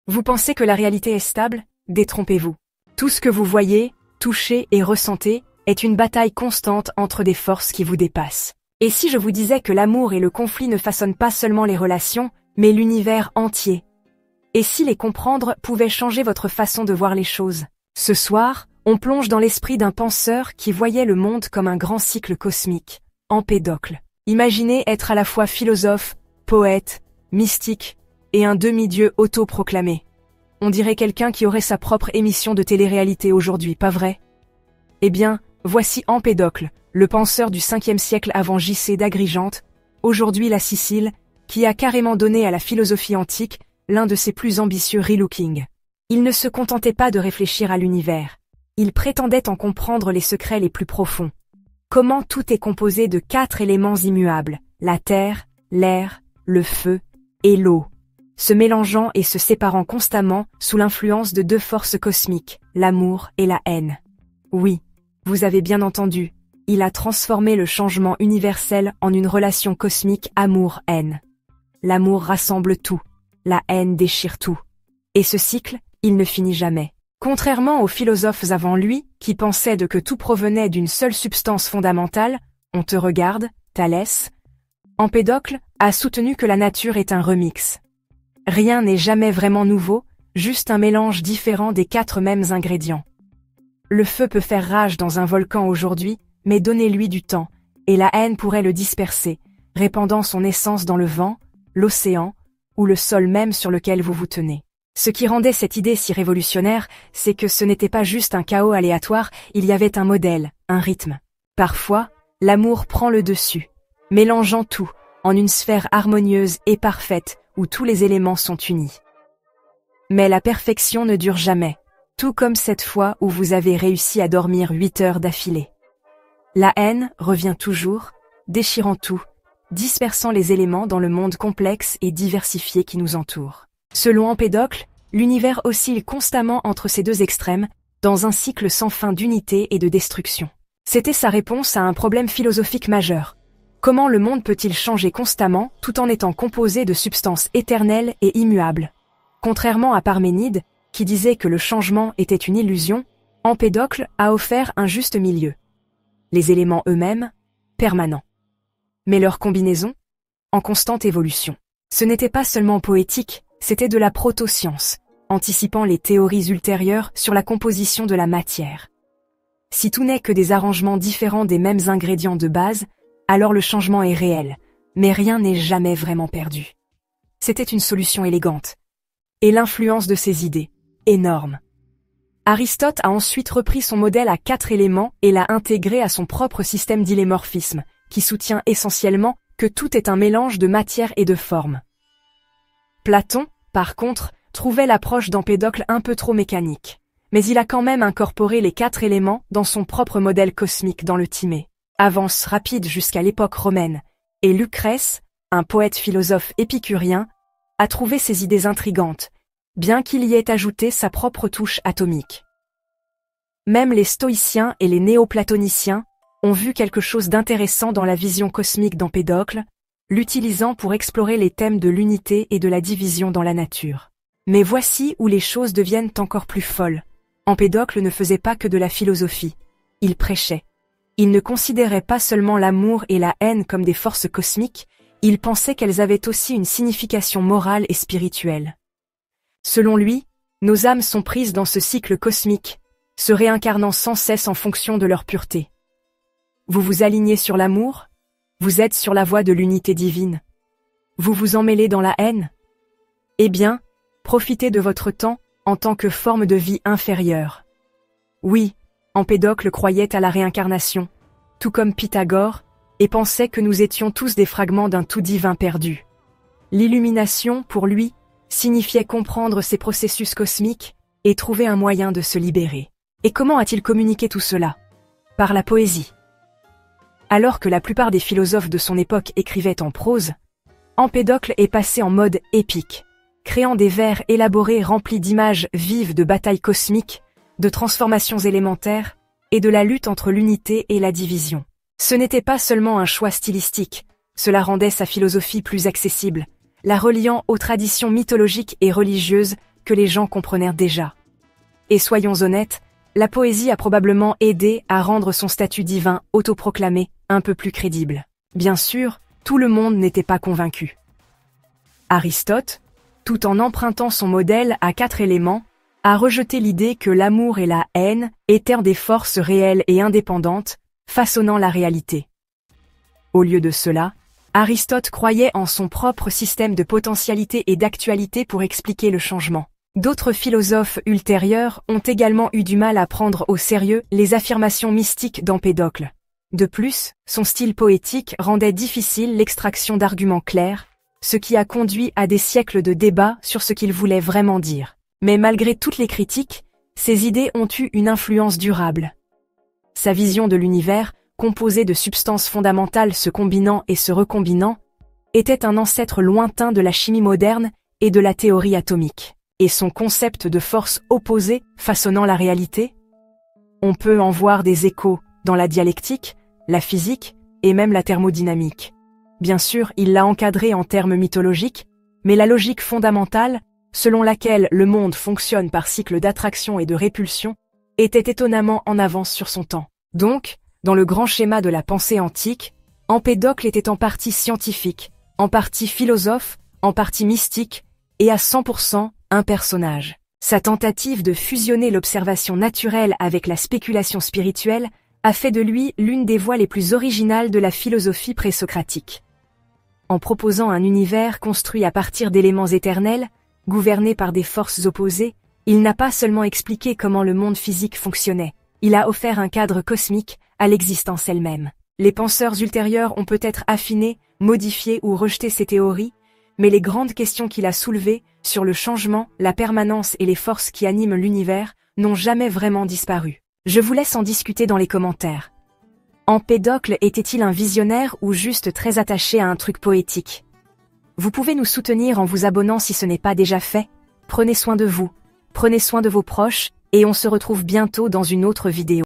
Vous pensez que la réalité est stable? Détrompez-vous. Tout ce que vous voyez, touchez et ressentez est une bataille constante entre des forces qui vous dépassent. Et si je vous disais que l'amour et le conflit ne façonnent pas seulement les relations, mais l'univers entier? Et si les comprendre pouvait changer votre façon de voir les choses? Ce soir, on plonge dans l'esprit d'un penseur qui voyait le monde comme un grand cycle cosmique, Empédocle. Imaginez être à la fois philosophe, poète, mystique et un demi-dieu autoproclamé. On dirait quelqu'un qui aurait sa propre émission de télé-réalité aujourd'hui, pas vrai? Eh bien, voici Empédocle, le penseur du 5e siècle avant JC d'Agrigente, aujourd'hui la Sicile, qui a carrément donné à la philosophie antique l'un de ses plus ambitieux relooking. Il ne se contentait pas de réfléchir à l'univers. Il prétendait en comprendre les secrets les plus profonds. Comment tout est composé de 4 éléments immuables, la terre, l'air, le feu et l'eau, se mélangeant et se séparant constamment sous l'influence de 2 forces cosmiques, l'amour et la haine. Oui, vous avez bien entendu, il a transformé le changement universel en une relation cosmique amour-haine. L'amour rassemble tout, la haine déchire tout. Et ce cycle, il ne finit jamais. Contrairement aux philosophes avant lui, qui pensaient que tout provenait d'une seule substance fondamentale, on te regarde, Thalès, Empédocle a soutenu que la nature est un remix. Rien n'est jamais vraiment nouveau, juste un mélange différent des 4 mêmes ingrédients. Le feu peut faire rage dans un volcan aujourd'hui, mais donnez-lui du temps, et la haine pourrait le disperser, répandant son essence dans le vent, l'océan, ou le sol même sur lequel vous vous tenez. Ce qui rendait cette idée si révolutionnaire, c'est que ce n'était pas juste un chaos aléatoire, il y avait un modèle, un rythme. Parfois, l'amour prend le dessus, mélangeant tout, en une sphère harmonieuse et parfaite, où tous les éléments sont unis. Mais la perfection ne dure jamais, tout comme cette fois où vous avez réussi à dormir 8 heures d'affilée. La haine revient toujours, déchirant tout, dispersant les éléments dans le monde complexe et diversifié qui nous entoure. Selon Empédocle, l'univers oscille constamment entre ces 2 extrêmes, dans un cycle sans fin d'unité et de destruction. C'était sa réponse à un problème philosophique majeur. Comment le monde peut-il changer constamment tout en étant composé de substances éternelles et immuables? Contrairement à Parménide, qui disait que le changement était une illusion, Empédocle a offert un juste milieu. Les éléments eux-mêmes, permanents. Mais leur combinaison, en constante évolution. Ce n'était pas seulement poétique, c'était de la proto-science, anticipant les théories ultérieures sur la composition de la matière. Si tout n'est que des arrangements différents des mêmes ingrédients de base, alors le changement est réel, mais rien n'est jamais vraiment perdu. C'était une solution élégante. Et l'influence de ces idées, énorme. Aristote a ensuite repris son modèle à 4 éléments et l'a intégré à son propre système d'illémorphisme, qui soutient essentiellement que tout est un mélange de matière et de forme. Platon, par contre, trouvait l'approche d'Empédocle un peu trop mécanique. Mais il a quand même incorporé les 4 éléments dans son propre modèle cosmique dans le Timée. Avance rapide jusqu'à l'époque romaine, et Lucrèce, un poète-philosophe épicurien, a trouvé ces idées intrigantes, bien qu'il y ait ajouté sa propre touche atomique. Même les stoïciens et les néoplatoniciens ont vu quelque chose d'intéressant dans la vision cosmique d'Empédocle, l'utilisant pour explorer les thèmes de l'unité et de la division dans la nature. Mais voici où les choses deviennent encore plus folles. Empédocle ne faisait pas que de la philosophie. Il prêchait. Il ne considérait pas seulement l'amour et la haine comme des forces cosmiques, il pensait qu'elles avaient aussi une signification morale et spirituelle. Selon lui, nos âmes sont prises dans ce cycle cosmique, se réincarnant sans cesse en fonction de leur pureté. Vous vous alignez sur l'amour? Vous êtes sur la voie de l'unité divine. Vous vous emmêlez dans la haine? Eh bien, profitez de votre temps en tant que forme de vie inférieure. Oui, Empédocle croyait à la réincarnation, tout comme Pythagore, et pensait que nous étions tous des fragments d'un tout divin perdu. L'illumination, pour lui, signifiait comprendre ces processus cosmiques et trouver un moyen de se libérer. Et comment a-t-il communiqué tout cela? Par la poésie. Alors que la plupart des philosophes de son époque écrivaient en prose, Empédocle est passé en mode épique, créant des vers élaborés remplis d'images vives de batailles cosmiques, de transformations élémentaires et de la lutte entre l'unité et la division. Ce n'était pas seulement un choix stylistique, cela rendait sa philosophie plus accessible, la reliant aux traditions mythologiques et religieuses que les gens comprenèrent déjà. Et soyons honnêtes, la poésie a probablement aidé à rendre son statut divin autoproclamé un peu plus crédible. Bien sûr, tout le monde n'était pas convaincu. Aristote, tout en empruntant son modèle à 4 éléments, a rejeté l'idée que l'amour et la haine étaient des forces réelles et indépendantes, façonnant la réalité. Au lieu de cela, Aristote croyait en son propre système de potentialité et d'actualité pour expliquer le changement. D'autres philosophes ultérieurs ont également eu du mal à prendre au sérieux les affirmations mystiques d'Empédocle. De plus, son style poétique rendait difficile l'extraction d'arguments clairs, ce qui a conduit à des siècles de débats sur ce qu'il voulait vraiment dire. Mais malgré toutes les critiques, ses idées ont eu une influence durable. Sa vision de l'univers, composée de substances fondamentales se combinant et se recombinant, était un ancêtre lointain de la chimie moderne et de la théorie atomique. Et son concept de force opposée façonnant la réalité? On peut en voir des échos dans la dialectique, la physique et même la thermodynamique. Bien sûr, il l'a encadré en termes mythologiques, mais la logique fondamentale, selon laquelle le monde fonctionne par cycle d'attraction et de répulsion, était étonnamment en avance sur son temps. Donc, dans le grand schéma de la pensée antique, Empédocle était en partie scientifique, en partie philosophe, en partie mystique, et à 100% un personnage. Sa tentative de fusionner l'observation naturelle avec la spéculation spirituelle a fait de lui l'une des voies les plus originales de la philosophie présocratique. En proposant un univers construit à partir d'éléments éternels, gouverné par des forces opposées, il n'a pas seulement expliqué comment le monde physique fonctionnait, il a offert un cadre cosmique à l'existence elle-même. Les penseurs ultérieurs ont peut-être affiné, modifié ou rejeté ces théories, mais les grandes questions qu'il a soulevées sur le changement, la permanence et les forces qui animent l'univers n'ont jamais vraiment disparu. Je vous laisse en discuter dans les commentaires. Empédocle était-il un visionnaire ou juste très attaché à un truc poétique? Vous pouvez nous soutenir en vous abonnant si ce n'est pas déjà fait. Prenez soin de vous, prenez soin de vos proches, et on se retrouve bientôt dans une autre vidéo.